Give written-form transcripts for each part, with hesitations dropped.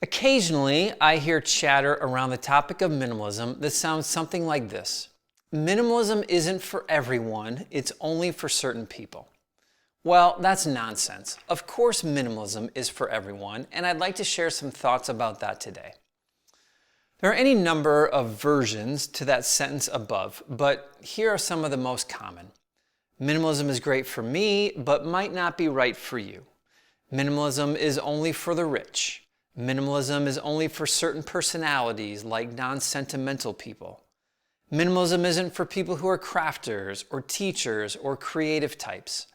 Occasionally, I hear chatter around the topic of minimalism that sounds something like this. Minimalism isn't for everyone, it's only for certain people. Well, that's nonsense. Of course, minimalism is for everyone, and I'd like to share some thoughts about that today. There are any number of versions to that sentence above, but here are some of the most common. Minimalism is great for me, but might not be right for you. Minimalism is only for the rich. Minimalism is only for certain personalities like non-sentimental people. Minimalism isn't for people who are crafters or teachers or creative types.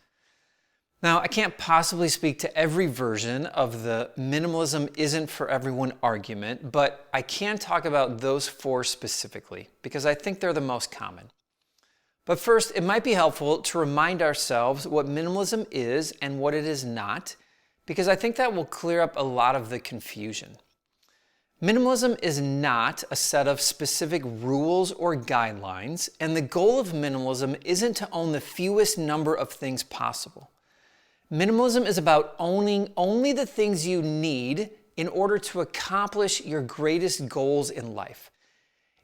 Now, I can't possibly speak to every version of the minimalism isn't for everyone argument, but I can talk about those four specifically because I think they're the most common. But first, it might be helpful to remind ourselves what minimalism is and what it is not, because I think that will clear up a lot of the confusion. Minimalism is not a set of specific rules or guidelines, and the goal of minimalism isn't to own the fewest number of things possible. Minimalism is about owning only the things you need in order to accomplish your greatest goals in life.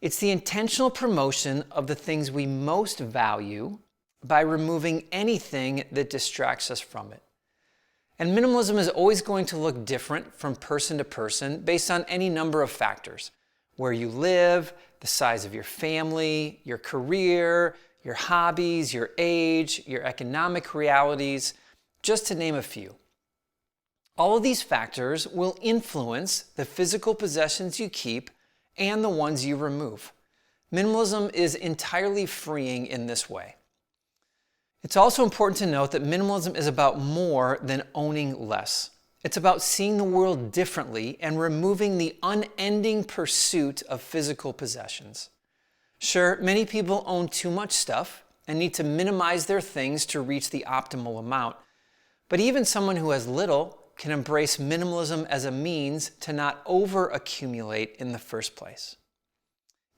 It's the intentional promotion of the things we most value by removing anything that distracts us from it. And minimalism is always going to look different from person to person based on any number of factors. Where you live, the size of your family, your career, your hobbies, your age, your economic realities, just to name a few. All of these factors will influence the physical possessions you keep and the ones you remove. Minimalism is entirely freeing in this way. It's also important to note that minimalism is about more than owning less. It's about seeing the world differently and removing the unending pursuit of physical possessions. Sure, many people own too much stuff and need to minimize their things to reach the optimal amount, but even someone who has little can embrace minimalism as a means to not over-accumulate in the first place.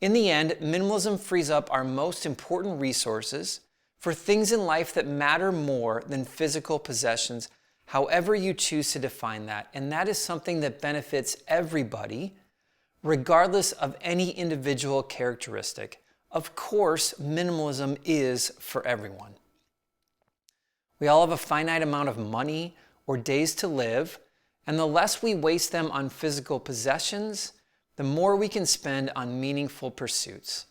In the end, minimalism frees up our most important resources for things in life that matter more than physical possessions, however you choose to define that. And that is something that benefits everybody, regardless of any individual characteristic. Of course, minimalism is for everyone. We all have a finite amount of money or days to live, and the less we waste them on physical possessions, the more we can spend on meaningful pursuits.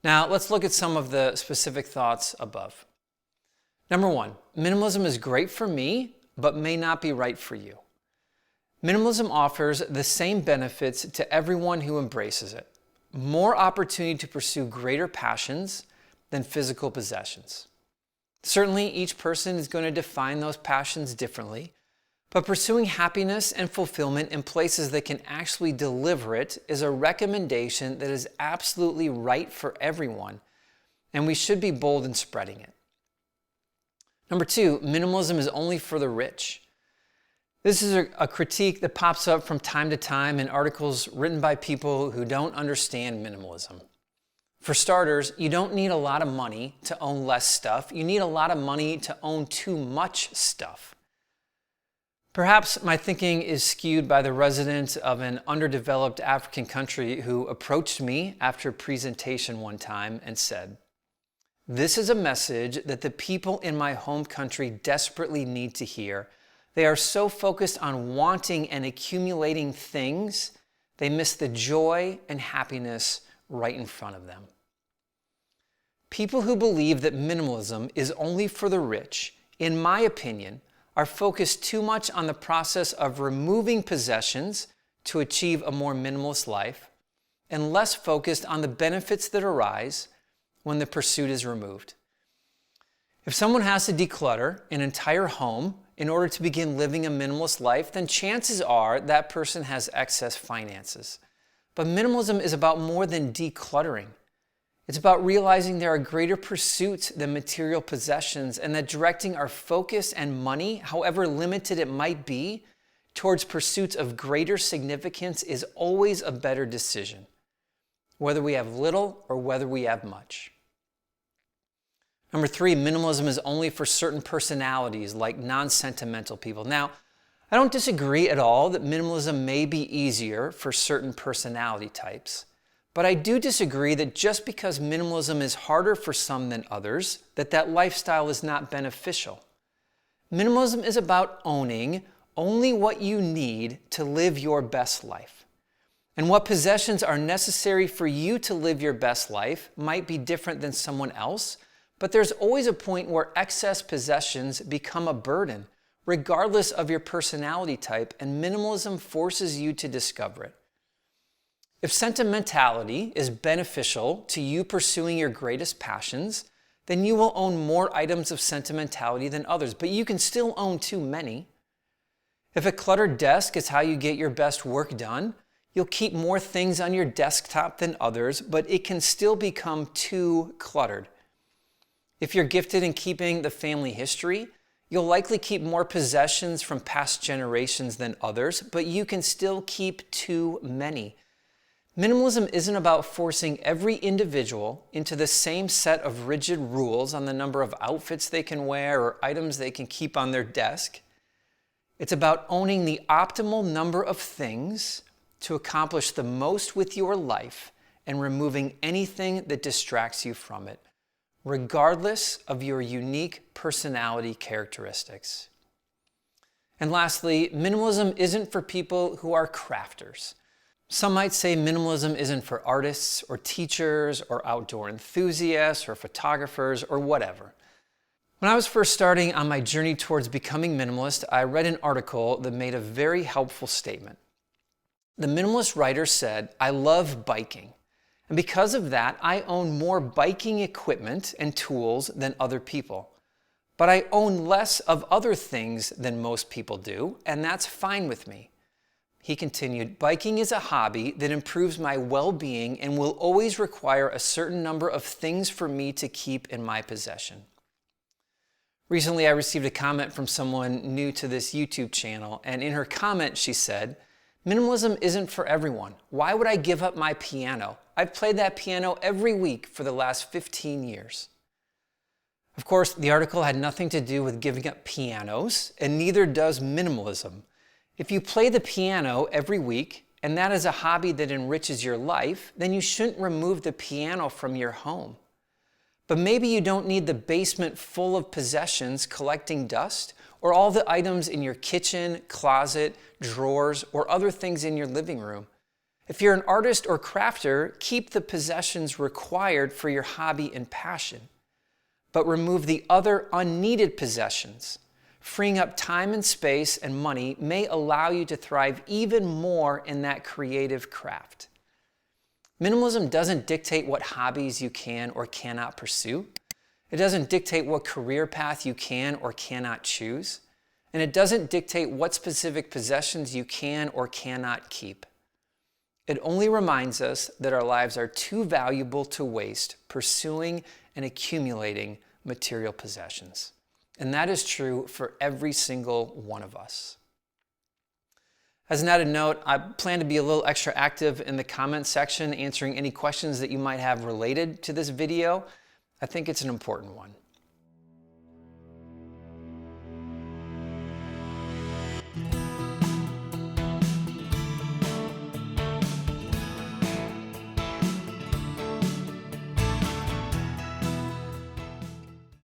Now, let's look at some of the specific thoughts above. Number one, minimalism is great for me, but may not be right for you. Minimalism offers the same benefits to everyone who embraces it. More opportunity to pursue greater passions than physical possessions. Certainly, each person is going to define those passions differently, but pursuing happiness and fulfillment in places that can actually deliver it is a recommendation that is absolutely right for everyone, and we should be bold in spreading it. Number two, minimalism is only for the rich. This is a critique that pops up from time to time in articles written by people who don't understand minimalism. For starters, you don't need a lot of money to own less stuff. You need a lot of money to own too much stuff. Perhaps my thinking is skewed by the resident of an underdeveloped African country who approached me after a presentation one time and said, "This is a message that the people in my home country desperately need to hear. They are so focused on wanting and accumulating things, they miss the joy and happiness right in front of them." People who believe that minimalism is only for the rich, in my opinion, are focused too much on the process of removing possessions to achieve a more minimalist life, and less focused on the benefits that arise when the pursuit is removed. If someone has to declutter an entire home in order to begin living a minimalist life, then chances are that person has excess finances. But minimalism is about more than decluttering. It's about realizing there are greater pursuits than material possessions, and that directing our focus and money, however limited it might be, towards pursuits of greater significance is always a better decision, whether we have little or whether we have much. Number three, minimalism is only for certain personalities like non-sentimental people. Now, I don't disagree at all that minimalism may be easier for certain personality types, but I do disagree that just because minimalism is harder for some than others, that lifestyle is not beneficial. Minimalism is about owning only what you need to live your best life. And what possessions are necessary for you to live your best life might be different than someone else, but there's always a point where excess possessions become a burden, regardless of your personality type, and minimalism forces you to discover it. If sentimentality is beneficial to you pursuing your greatest passions, then you will own more items of sentimentality than others, but you can still own too many. If a cluttered desk is how you get your best work done, you'll keep more things on your desktop than others, but it can still become too cluttered. If you're gifted in keeping the family history, you'll likely keep more possessions from past generations than others, but you can still keep too many. Minimalism isn't about forcing every individual into the same set of rigid rules on the number of outfits they can wear or items they can keep on their desk. It's about owning the optimal number of things to accomplish the most with your life and removing anything that distracts you from it, regardless of your unique personality characteristics. And lastly, minimalism isn't for people who are crafters. Some might say minimalism isn't for artists or teachers or outdoor enthusiasts or photographers or whatever. When I was first starting on my journey towards becoming minimalist, I read an article that made a very helpful statement. The minimalist writer said, "I love biking, and because of that, I own more biking equipment and tools than other people. But I own less of other things than most people do, and that's fine with me." He continued, "Biking is a hobby that improves my well-being and will always require a certain number of things for me to keep in my possession." Recently, I received a comment from someone new to this YouTube channel, and in her comment, she said, "Minimalism isn't for everyone. Why would I give up my piano? I've played that piano every week for the last 15 years. Of course, the article had nothing to do with giving up pianos, and neither does minimalism. If you play the piano every week, and that is a hobby that enriches your life, then you shouldn't remove the piano from your home. But maybe you don't need the basement full of possessions collecting dust, or all the items in your kitchen, closet, drawers, or other things in your living room. If you're an artist or crafter, keep the possessions required for your hobby and passion, but remove the other unneeded possessions. Freeing up time and space and money may allow you to thrive even more in that creative craft. Minimalism doesn't dictate what hobbies you can or cannot pursue. It doesn't dictate what career path you can or cannot choose. And it doesn't dictate what specific possessions you can or cannot keep. It only reminds us that our lives are too valuable to waste pursuing and accumulating material possessions. And that is true for every single one of us. As an added note, I plan to be a little extra active in the comment section, answering any questions that you might have related to this video. I think it's an important one.